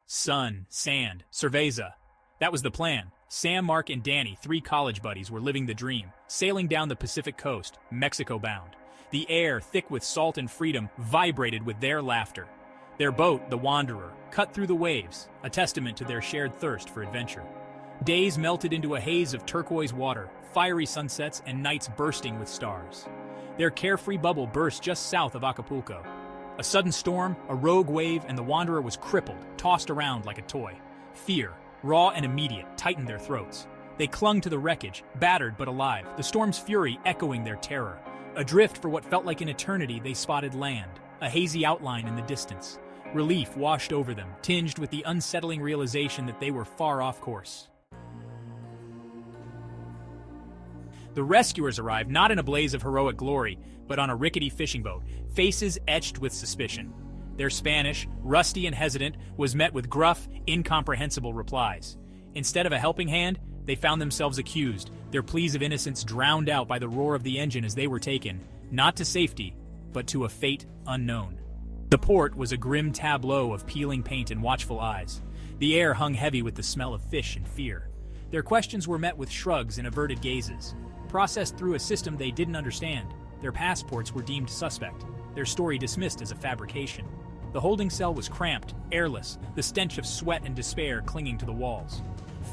sun, sand, cerveza. That was the plan. Sam, Mark, and Danny, three college buddies, were living the dream, sailing down the Pacific coast, Mexico-bound. The air, thick with salt and freedom, vibrated with their laughter. Their boat, the Wanderer, cut through the waves, a testament to their shared thirst for adventure. Days melted into a haze of turquoise water, fiery sunsets, and nights bursting with stars. Their carefree bubble burst just south of Acapulco. A sudden storm, a rogue wave, and the Wanderer was crippled, tossed around like a toy. Fear, raw and immediate, tightened their throats. They clung to the wreckage, battered but alive, the storm's fury echoing their terror. Adrift for what felt like an eternity, they spotted land, a hazy outline in the distance. Relief washed over them, tinged with the unsettling realization that they were far off course. The rescuers arrived not in a blaze of heroic glory, but on a rickety fishing boat, faces etched with suspicion. Their Spanish, rusty and hesitant, was met with gruff, incomprehensible replies. Instead of a helping hand, they found themselves accused, their pleas of innocence drowned out by the roar of the engine as they were taken, not to safety, but to a fate unknown. The port was a grim tableau of peeling paint and watchful eyes. The air hung heavy with the smell of fish and fear. Their questions were met with shrugs and averted gazes. Processed through a system they didn't understand, their passports were deemed suspect, their story dismissed as a fabrication. The holding cell was cramped, airless, the stench of sweat and despair clinging to the walls.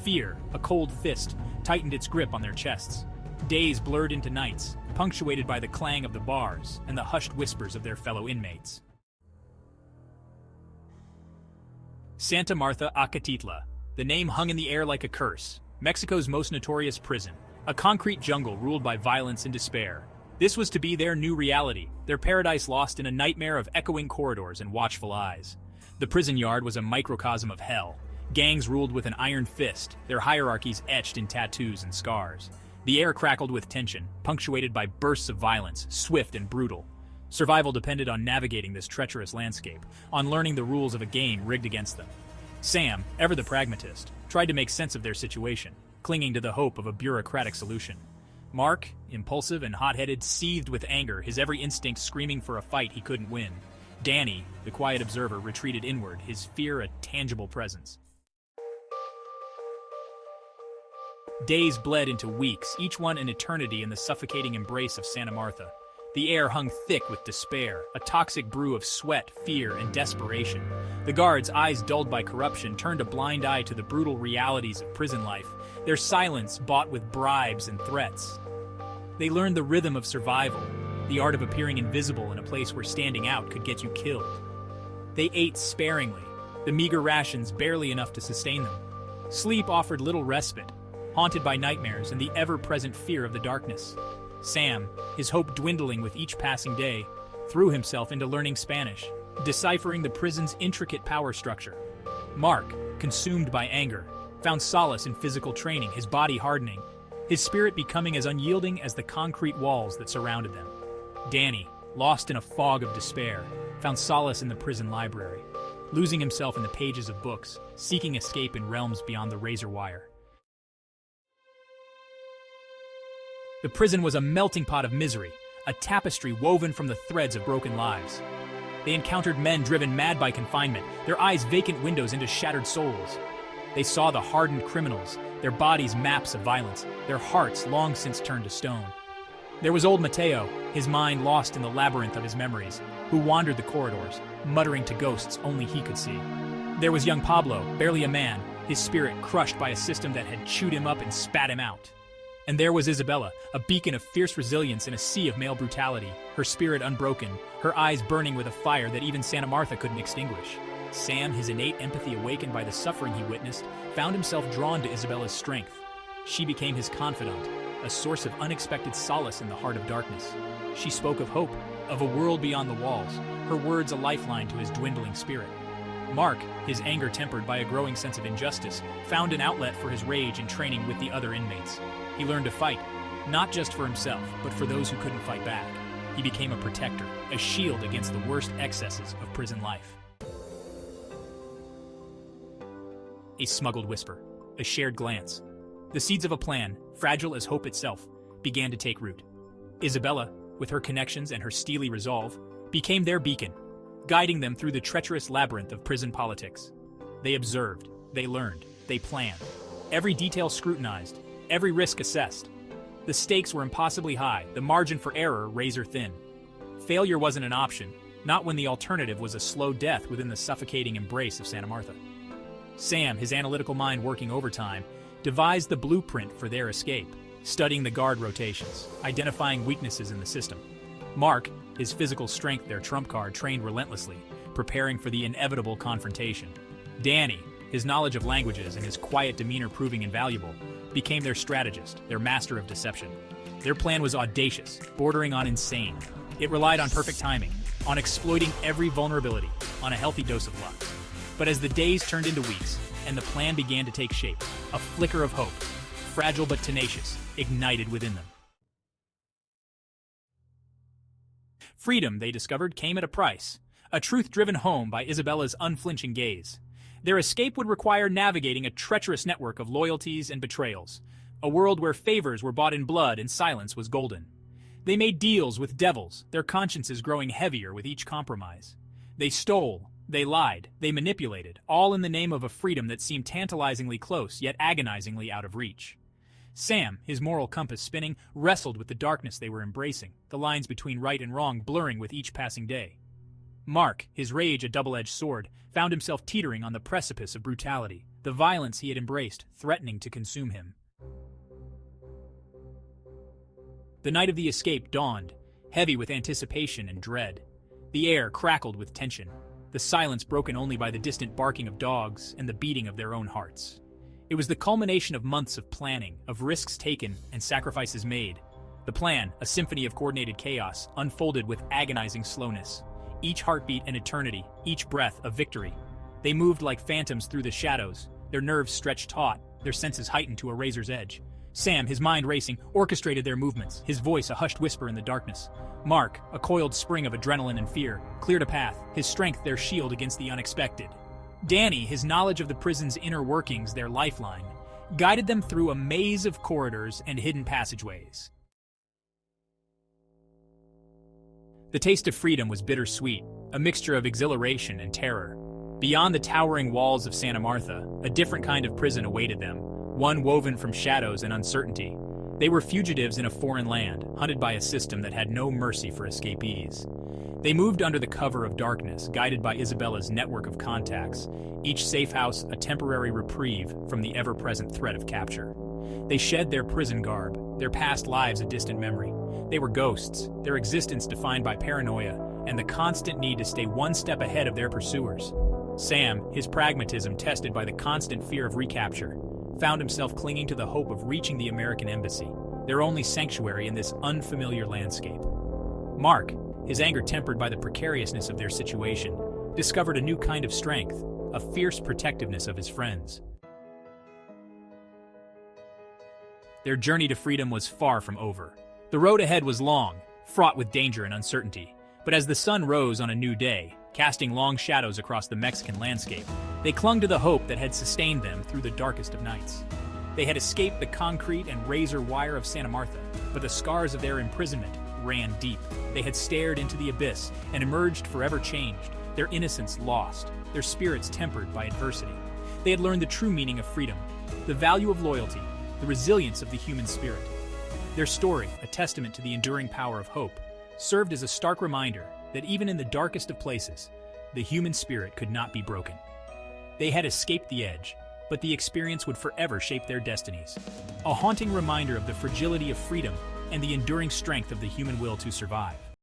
Fear, a cold fist, tightened its grip on their chests. Days blurred into nights, punctuated by the clang of the bars and the hushed whispers of their fellow inmates. Santa Marta Acatitla. The name hung in the air like a curse. Mexico's most notorious prison. A concrete jungle ruled by violence and despair. This was to be their new reality, their paradise lost in a nightmare of echoing corridors and watchful eyes. The prison yard was a microcosm of hell. Gangs ruled with an iron fist, their hierarchies etched in tattoos and scars. The air crackled with tension, punctuated by bursts of violence, swift and brutal. Survival depended on navigating this treacherous landscape, on learning the rules of a game rigged against them. Sam, ever the pragmatist, tried to make sense of their situation, clinging to the hope of a bureaucratic solution. Mark, impulsive and hot-headed, seethed with anger, his every instinct screaming for a fight he couldn't win. Danny, the quiet observer, retreated inward, his fear a tangible presence. Days bled into weeks, each one an eternity in the suffocating embrace of Santa Marta. The air hung thick with despair, a toxic brew of sweat, fear, and desperation. The guards, eyes dulled by corruption, turned a blind eye to the brutal realities of prison life, their silence bought with bribes and threats. They learned the rhythm of survival, the art of appearing invisible in a place where standing out could get you killed. They ate sparingly, the meager rations barely enough to sustain them. Sleep offered little respite, haunted by nightmares and the ever-present fear of the darkness. Sam, his hope dwindling with each passing day, threw himself into learning Spanish, deciphering the prison's intricate power structure. Mark, consumed by anger, found solace in physical training, his body hardening, his spirit becoming as unyielding as the concrete walls that surrounded them. Danny, lost in a fog of despair, found solace in the prison library, losing himself in the pages of books, seeking escape in realms beyond the razor wire. The prison was a melting pot of misery, a tapestry woven from the threads of broken lives. They encountered men driven mad by confinement, their eyes vacant windows into shattered souls. They saw the hardened criminals, their bodies maps of violence, their hearts long since turned to stone. There was old Mateo, his mind lost in the labyrinth of his memories, who wandered the corridors, muttering to ghosts only he could see. There was young Pablo, barely a man, his spirit crushed by a system that had chewed him up and spat him out. And there was Isabella, a beacon of fierce resilience in a sea of male brutality, her spirit unbroken, her eyes burning with a fire that even Santa Marta couldn't extinguish. Sam, his innate empathy awakened by the suffering he witnessed, found himself drawn to Isabella's strength. She became his confidant, a source of unexpected solace in the heart of darkness. She spoke of hope, of a world beyond the walls, her words a lifeline to his dwindling spirit. Mark, his anger tempered by a growing sense of injustice, found an outlet for his rage in training with the other inmates. He learned to fight, not just for himself, but for those who couldn't fight back. He became a protector, a shield against the worst excesses of prison life. A smuggled whisper, a shared glance. The seeds of a plan, fragile as hope itself, began to take root. Isabella, with her connections and her steely resolve, became their beacon, guiding them through the treacherous labyrinth of prison politics. They observed, they learned, they planned. Every detail scrutinized, every risk assessed. The stakes were impossibly high, the margin for error razor thin. Failure wasn't an option, not when the alternative was a slow death within the suffocating embrace of Santa Martha. Sam, his analytical mind working overtime, devised the blueprint for their escape, studying the guard rotations, identifying weaknesses in the system. Mark, his physical strength their trump card, trained relentlessly, preparing for the inevitable confrontation. Danny, his knowledge of languages and his quiet demeanor proving invaluable, became their strategist, their master of deception. Their plan was audacious, bordering on insane. It relied on perfect timing, on exploiting every vulnerability, on a healthy dose of luck. But as the days turned into weeks, and the plan began to take shape, a flicker of hope, fragile but tenacious, ignited within them. Freedom, they discovered, came at a price, a truth driven home by Isabella's unflinching gaze. Their escape would require navigating a treacherous network of loyalties and betrayals, a world where favors were bought in blood and silence was golden. They made deals with devils, their consciences growing heavier with each compromise. They stole, they lied, they manipulated, all in the name of a freedom that seemed tantalizingly close yet agonizingly out of reach. Sam, his moral compass spinning, wrestled with the darkness they were embracing, the lines between right and wrong blurring with each passing day. Mark, his rage a double-edged sword, found himself teetering on the precipice of brutality, the violence he had embraced threatening to consume him. The night of the escape dawned, heavy with anticipation and dread. The air crackled with tension, the silence broken only by the distant barking of dogs and the beating of their own hearts. It was the culmination of months of planning, of risks taken and sacrifices made. The plan, a symphony of coordinated chaos, unfolded with agonizing slowness. Each heartbeat an eternity, each breath a victory. They moved like phantoms through the shadows, their nerves stretched taut, their senses heightened to a razor's edge. Sam, his mind racing, orchestrated their movements, his voice a hushed whisper in the darkness. Mark, a coiled spring of adrenaline and fear, cleared a path, his strength their shield against the unexpected. Danny, his knowledge of the prison's inner workings their lifeline, guided them through a maze of corridors and hidden passageways. The taste of freedom was bittersweet, a mixture of exhilaration and terror. Beyond the towering walls of Santa Martha, a different kind of prison awaited them, one woven from shadows and uncertainty. They were fugitives in a foreign land, hunted by a system that had no mercy for escapees. They moved under the cover of darkness, guided by Isabella's network of contacts, each safe house a temporary reprieve from the ever-present threat of capture. They shed their prison garb, their past lives a distant memory. They were ghosts, their existence defined by paranoia and the constant need to stay one step ahead of their pursuers. Sam, his pragmatism tested by the constant fear of recapture, found himself clinging to the hope of reaching the American embassy, their only sanctuary in this unfamiliar landscape. Mark, his anger tempered by the precariousness of their situation, discovered a new kind of strength, a fierce protectiveness of his friends. Their journey to freedom was far from over. The road ahead was long, fraught with danger and uncertainty, but as the sun rose on a new day, casting long shadows across the Mexican landscape, they clung to the hope that had sustained them through the darkest of nights. They had escaped the concrete and razor wire of Santa Martha, but the scars of their imprisonment ran deep. They had stared into the abyss and emerged forever changed, their innocence lost, their spirits tempered by adversity. They had learned the true meaning of freedom, the value of loyalty, the resilience of the human spirit. Their story, a testament to the enduring power of hope, served as a stark reminder that even in the darkest of places, the human spirit could not be broken. They had escaped the edge, but the experience would forever shape their destinies. A haunting reminder of the fragility of freedom and the enduring strength of the human will to survive.